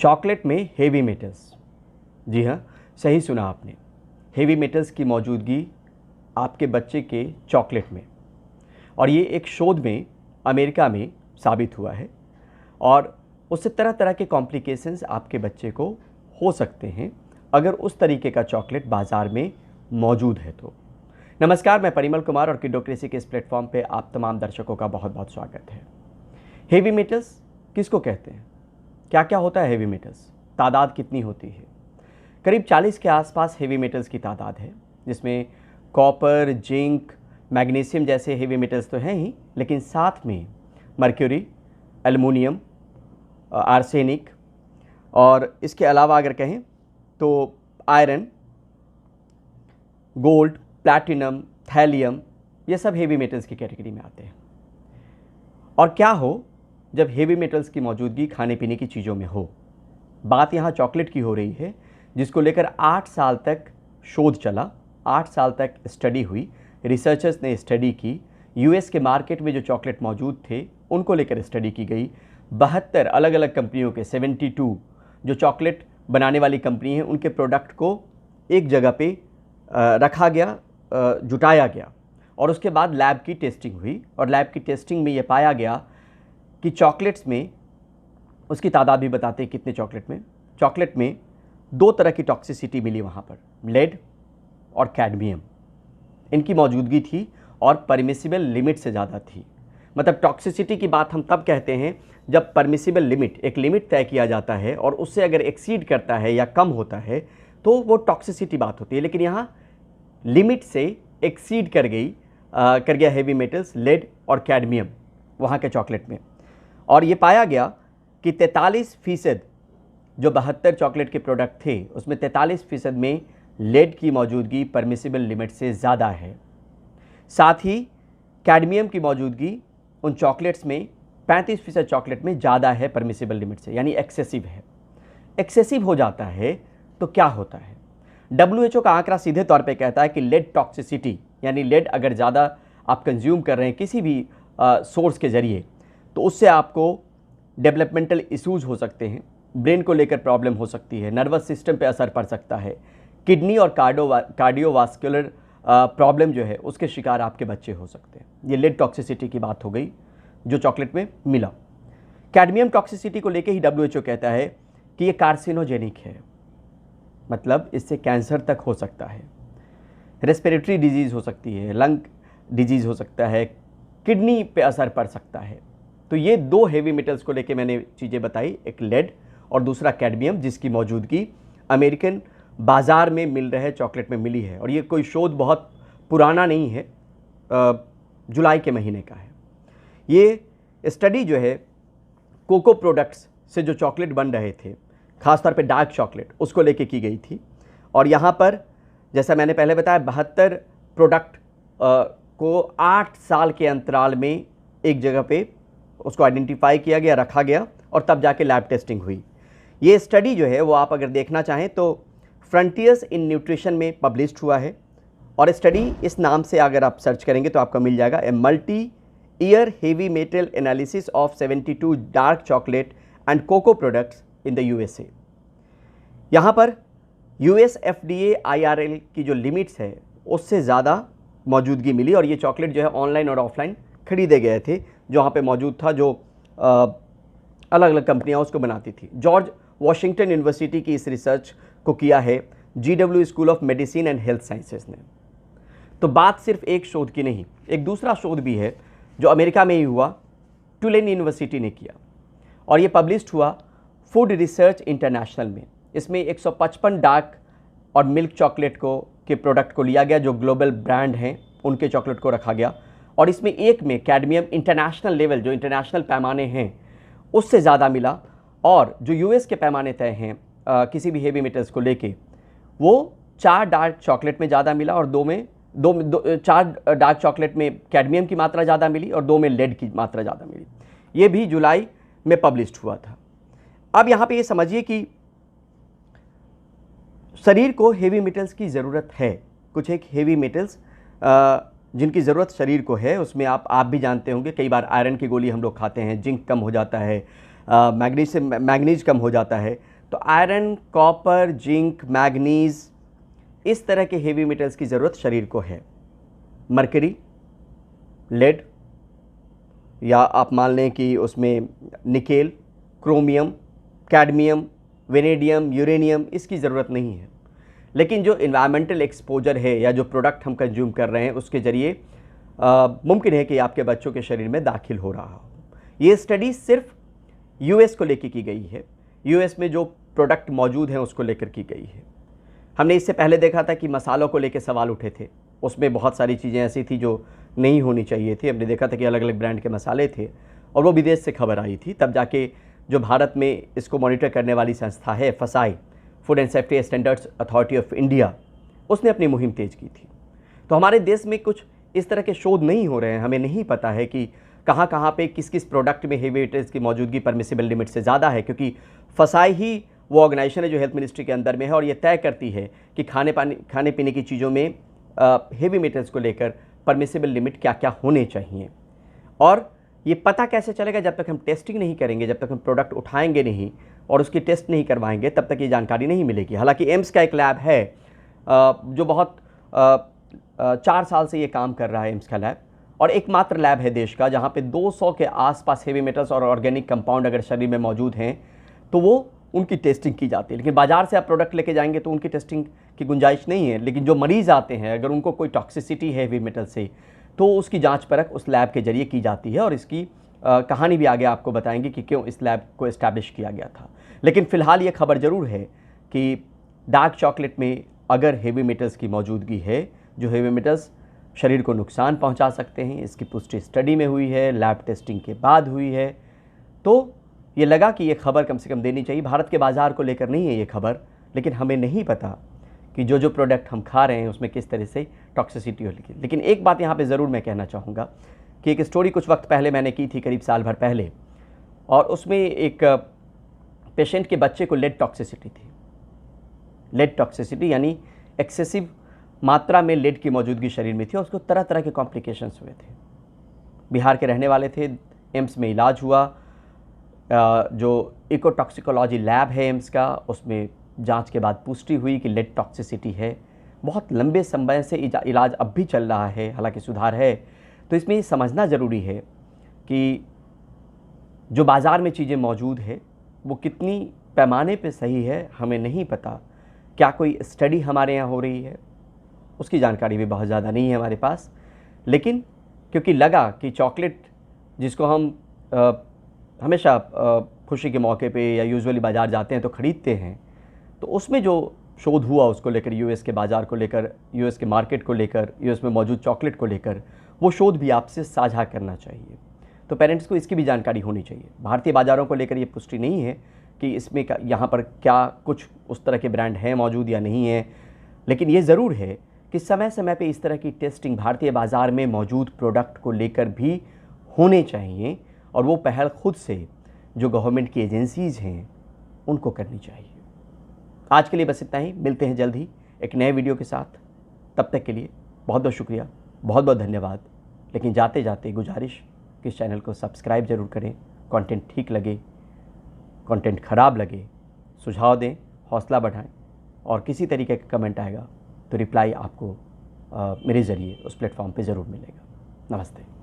Chocolate में heavy metals. जी हाँ, सही सुना आपने। हेवी मेटल्स की मौजूदगी आपके बच्चे के चॉकलेट में, और ये एक शोध में अमेरिका में साबित हुआ है, और उससे तरह तरह के कॉम्प्लिकेशंस आपके बच्चे को हो सकते हैं अगर उस तरीके का चॉकलेट बाज़ार में मौजूद है तो। नमस्कार, मैं परिमल कुमार और किडोक्रेसी के इस प्लेटफॉर्म पे आप तमाम दर्शकों का बहुत बहुत स्वागत है। हेवी मेटल्स किसको कहते हैं? क्या क्या होता है हेवी मेटल्स? तादाद कितनी होती है? करीब 40 के आसपास हेवी मेटल्स की तादाद है, जिसमें कॉपर, जिंक, मैग्नीशियम जैसे हेवी मेटल्स तो हैं ही, लेकिन साथ में मर्क्यूरी, एल्युमिनियम, आर्सेनिक, और इसके अलावा अगर कहें तो आयरन, गोल्ड, प्लैटिनम, थैलियम, ये सब हेवी मेटल्स की कैटेगरी में आते हैं। और क्या हो जब हेवी मेटल्स की मौजूदगी खाने पीने की चीज़ों में हो? बात यहाँ चॉकलेट की हो रही है, जिसको लेकर 8 साल तक शोध चला, 8 साल तक स्टडी हुई, रिसर्चर्स ने स्टडी की। यूएस के मार्केट में जो चॉकलेट मौजूद थे उनको लेकर स्टडी की गई। 72 अलग अलग कंपनियों के 72 जो चॉकलेट बनाने वाली कंपनी हैं उनके प्रोडक्ट को एक जगह पे रखा गया, जुटाया गया, और उसके बाद लैब की टेस्टिंग हुई, और लैब की टेस्टिंग में ये पाया गया कि चॉकलेट्स में, उसकी तादाद भी बताते हैं कितने चॉकलेट में 2 तरह की टॉक्सिसिटी मिली वहाँ पर, लेड और कैडमियम। इनकी मौजूदगी थी और परमिसिबल लिमिट से ज़्यादा थी। मतलब टॉक्सिसिटी की बात हम तब कहते हैं जब परमिसिबल लिमिट, एक लिमिट तय किया जाता है और उससे अगर एक्सीड करता है या कम होता है तो वो टॉक्सिसिटी बात होती है। लेकिन यहाँ लिमिट से एक्सीड कर गया हेवी मेटल्स, लेड और कैडमियम वहाँ के चॉकलेट में। और ये पाया गया कि 43% जो 72 चॉकलेट के प्रोडक्ट थे उसमें 43% में लेड की मौजूदगी परमिसिबल लिमिट से ज़्यादा है। साथ ही कैडमियम की मौजूदगी उन चॉकलेट्स में 35% चॉकलेट में ज़्यादा है परमिसिबल लिमिट से, यानी एक्सेसिव है। एक्सेसिव हो जाता है तो क्या होता है? WHO का आंकड़ा सीधे तौर पे कहता है कि लेड टॉक्सिसिटी, यानी लेड अगर ज़्यादा आप कंज्यूम कर रहे हैं किसी भी सोर्स के ज़रिए, तो उससे आपको डेवलपमेंटल इश्यूज़ हो सकते हैं, ब्रेन को लेकर प्रॉब्लम हो सकती है, नर्वस सिस्टम पे असर पड़ सकता है, किडनी और कार्डियोवास्कुलर प्रॉब्लम जो है उसके शिकार आपके बच्चे हो सकते हैं। ये लेड टॉक्सिसिटी की बात हो गई जो चॉकलेट में मिला। कैडमियम टॉक्सिसिटी को लेकर ही WHO कहता है कि ये कार्सिनोजेनिक है, मतलब इससे कैंसर तक हो सकता है, रेस्पिरेटरी डिजीज़ हो सकती है, लंग डिजीज़ हो सकता है, किडनी पे असर पड़ सकता है। तो ये 2 हेवी मेटल्स को लेके मैंने चीज़ें बताई, एक लेड और दूसरा कैडमियम, जिसकी मौजूदगी अमेरिकन बाज़ार में मिल रहे चॉकलेट में मिली है। और ये कोई शोध बहुत पुराना नहीं है, जुलाई के महीने का है। ये स्टडी जो है कोको प्रोडक्ट्स से जो चॉकलेट बन रहे थे, ख़ासतौर पे डार्क चॉकलेट, उसको लेके की गई थी। और यहाँ पर जैसा मैंने पहले बताया 72 प्रोडक्ट को 8 साल के अंतराल में एक जगह पे उसको आइडेंटिफाई किया गया, रखा गया, और तब जाके लैब टेस्टिंग हुई। ये स्टडी जो है वो आप अगर देखना चाहें तो फ्रंटियर्स इन न्यूट्रिशन में पब्लिश्ड हुआ है, और स्टडी इस नाम से अगर आप सर्च करेंगे तो आपको मिल जाएगा, a multi year heavy metal analysis of 72 dark chocolate and cocoa products in the USA। यहाँ पर US FDA IRL की जो लिमिट्स है उससे ज़्यादा मौजूदगी मिली, और ये चॉकलेट जो है ऑनलाइन और ऑफलाइन खरीदे गए थे, जो वहाँ पे मौजूद था, जो अलग अलग कंपनियाँ उसको बनाती थी। जॉर्ज वॉशिंगटन यूनिवर्सिटी की इस रिसर्च को किया है GW school of medicine and health sciences ने। तो बात सिर्फ एक शोध की नहीं, एक दूसरा शोध भी है जो अमेरिका में ही हुआ, टुलेन यूनिवर्सिटी ने किया, और ये पब्लिश्ड हुआ फूड रिसर्च इंटरनेशनल में। इसमें 155 डार्क और मिल्क चॉकलेट के प्रोडक्ट को लिया गया, जो ग्लोबल ब्रांड हैं उनके चॉकलेट को रखा गया, और इसमें एक में कैडमियम इंटरनेशनल लेवल, जो इंटरनेशनल पैमाने हैं उससे ज़्यादा मिला, और जो US के पैमाने तय हैं किसी भी हेवी मेटल्स को लेके, वो 4 डार्क चॉकलेट में ज़्यादा मिला, और 4 डार्क चॉकलेट में कैडमियम की मात्रा ज़्यादा मिली और 2 में लेड की मात्रा ज़्यादा मिली। ये भी जुलाई में पब्लिश्ड हुआ था। अब यहाँ पे ये समझिए कि शरीर को हेवी मेटल्स की ज़रूरत है। कुछ एक हेवी मेटल्स जिनकी ज़रूरत शरीर को है, उसमें आप भी जानते होंगे, कई बार आयरन की गोली हम लोग खाते हैं, जिंक कम हो जाता है, मैग्नीज से मैग्नीज कम हो जाता है। तो आयरन, कॉपर, जिंक, मैग्नीज, इस तरह के हेवी मेटल्स की ज़रूरत शरीर को है। मरकरी, लेड, या आप मान लें कि उसमें nickel, chromium, cadmium, vanadium, uranium, इसकी ज़रूरत नहीं है। लेकिन जो इन्वायरमेंटल एक्सपोजर है या जो प्रोडक्ट हम कंज्यूम कर रहे हैं उसके ज़रिए मुमकिन है कि आपके बच्चों के शरीर में दाखिल हो रहा हो। ये स्टडी सिर्फ यूएस को लेकर की गई है, यूएस में जो प्रोडक्ट मौजूद हैं उसको लेकर की गई है। हमने इससे पहले देखा था कि मसालों को लेकर सवाल उठे थे, उसमें बहुत सारी चीज़ें ऐसी थी जो नहीं होनी चाहिए थी। हमने देखा था कि अलग अलग ब्रांड के मसाले थे और वो विदेश से खबर आई थी। तब जाके जो भारत में इसको मॉनिटर करने वाली संस्था है फसाई, food and safety standards authority of India, उसने अपनी मुहिम तेज की थी। तो हमारे देश में कुछ इस तरह के शोध नहीं हो रहे हैं। हमें नहीं पता है कि कहाँ कहाँ पे किस किस प्रोडक्ट में हेवी मेटल्स की मौजूदगी परमिसिबल लिमिट से ज़्यादा है, क्योंकि फसाई ही वो ऑर्गेनाइजेशन है जो हेल्थ मिनिस्ट्री के अंदर में है और ये तय करती है कि खाने पीने की चीज़ों में हेवी मेटल्स को लेकर परमिसिबल लिमिट क्या क्या होने चाहिए। और ये पता कैसे चलेगा? जब तक हम टेस्टिंग नहीं करेंगे, जब तक हम प्रोडक्ट उठाएंगे नहीं और उसकी टेस्ट नहीं करवाएंगे, तब तक ये जानकारी नहीं मिलेगी। हालांकि एम्स का एक लैब है जो बहुत 4 साल से ये काम कर रहा है, एम्स का लैब, और एकमात्र लैब है देश का जहाँ पे 200 के आसपास हेवी मेटल्स और ऑर्गेनिक कंपाउंड अगर शरीर में मौजूद हैं तो वो उनकी टेस्टिंग की जाती है। लेकिन बाजार से आप प्रोडक्ट लेके जाएंगे तो उनकी टेस्टिंग की गुंजाइश नहीं है। लेकिन जो मरीज़ आते हैं, अगर उनको कोई टॉक्सिसिटी है हेवी मेटल से, तो उसकी जांच परख उस लैब के जरिए की जाती है। और इसकी कहानी भी आगे आपको बताएंगे कि क्यों इस लैब को इस्टेब्लिश किया गया था। लेकिन फ़िलहाल ये खबर ज़रूर है कि डार्क चॉकलेट में अगर हेवी मेटल्स की मौजूदगी है, जो हेवी मेटल्स शरीर को नुकसान पहुंचा सकते हैं, इसकी पुष्टि स्टडी में हुई है, लैब टेस्टिंग के बाद हुई है। तो ये लगा कि ये खबर कम से कम देनी चाहिए। भारत के बाज़ार को लेकर नहीं है ये खबर, लेकिन हमें नहीं पता कि जो प्रोडक्ट हम खा रहे हैं उसमें किस तरह से टॉक्सिसिटी होगी। लेकिन एक बात यहाँ पे ज़रूर मैं कहना चाहूँगा कि एक स्टोरी कुछ वक्त पहले मैंने की थी, करीब साल भर पहले, और उसमें एक पेशेंट के बच्चे को लेड टॉक्सिसिटी थी। लेड टॉक्सिसिटी यानी एक्सेसिव मात्रा में लेड की मौजूदगी शरीर में थी और उसको तरह तरह के कॉम्प्लिकेशंस हुए थे। बिहार के रहने वाले थे, एम्स में इलाज हुआ। जो इकोटॉक्सिकोलॉजी लैब है एम्स का, उसमें जांच के बाद पुष्टि हुई कि लेड टॉक्सिसिटी है। बहुत लंबे समय से इलाज अब भी चल रहा है, हालांकि सुधार है। तो इसमें ये समझना ज़रूरी है कि जो बाज़ार में चीज़ें मौजूद है वो कितनी पैमाने पे सही है हमें नहीं पता। क्या कोई स्टडी हमारे यहाँ हो रही है, उसकी जानकारी भी बहुत ज़्यादा नहीं है हमारे पास। लेकिन क्योंकि लगा कि चॉकलेट जिसको हम हमेशा खुशी के मौके पे या यूजुअली बाज़ार जाते हैं तो ख़रीदते हैं, तो उसमें जो शोध हुआ उसको लेकर, यूएस के बाज़ार को लेकर, यूएस के मार्केट को लेकर, यूएस में मौजूद चॉकलेट को लेकर, वो शोध भी आपसे साझा करना चाहिए। तो पेरेंट्स को इसकी भी जानकारी होनी चाहिए। भारतीय बाज़ारों को लेकर ये पुष्टि नहीं है कि इसमें यहाँ पर क्या कुछ उस तरह के ब्रांड हैं मौजूद या नहीं है। लेकिन ये ज़रूर है कि समय समय पे इस तरह की टेस्टिंग भारतीय बाज़ार में मौजूद प्रोडक्ट को लेकर भी होने चाहिए और वो पहल खुद से जो गवर्नमेंट की एजेंसीज़ हैं उनको करनी चाहिए। आज के लिए बस इतना ही, मिलते हैं जल्द ही एक नए वीडियो के साथ। तब तक के लिए बहुत बहुत शुक्रिया, बहुत बहुत धन्यवाद। लेकिन जाते जाते गुजारिश कि इस चैनल को सब्सक्राइब ज़रूर करें। कंटेंट ठीक लगे, कंटेंट ख़राब लगे, सुझाव दें, हौसला बढ़ाएं, और किसी तरीके का कमेंट आएगा तो रिप्लाई आपको मेरे ज़रिए उस प्लेटफॉर्म पे ज़रूर मिलेगा। नमस्ते।